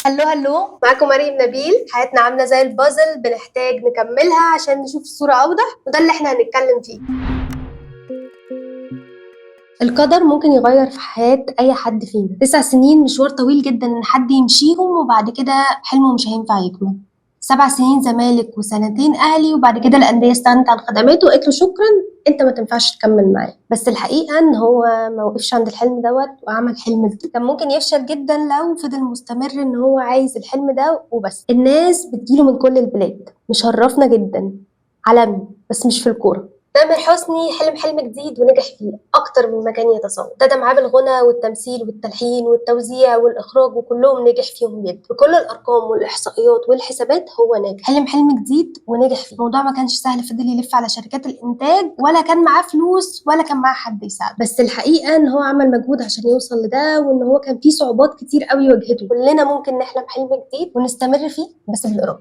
هلو هلو. معاكم مريم نبيل. حياتنا عاملة زي البازل، بنحتاج نكملها عشان نشوف الصورة أوضح، وده اللي احنا هنتكلم فيه. القدر ممكن يغير في حياة أي حد فينا. 9 سنين مشوار طويل جدا إن حد يمشيهم وبعد كده حلمه مش هينفع يكمل. 7 سنين زمالك وسنتين أهلي وبعد كده الأندية استغنت عن خدماته وقالت له شكرا أنت ما تنفعش تكمل معايا. بس الحقيقة إن هو ما وقفش عند الحلم دوت وعمل حلم جديد. كان ممكن يفشل جدا لو فضل مستمر إن هو عايز الحلم ده وبس. الناس بتجيله من كل البلاد، مشرفنا جدا، عالمي بس مش في الكورة. تامر حسني حلم جديد ونجح فيه أكتر من ما كان يتصور. ده معاه بالغنى والتمثيل والتلحين والتوزيع والإخراج وكلهم نجح فيهم جدا. بكل الأرقام والإحصائيات والحسابات هو ناجح. حلم جديد ونجح فيه. الموضوع ما كانش سهل، فضل يلف على شركات الإنتاج ولا كان معاه فلوس ولا كان معاه حد يساعده. بس الحقيقة إن هو عمل مجهود عشان يوصل لده، وإن هو كان فيه صعوبات كتير قوي واجهته. كلنا ممكن نحلم حلم جديد ونستمر فيه بس بالإرادة.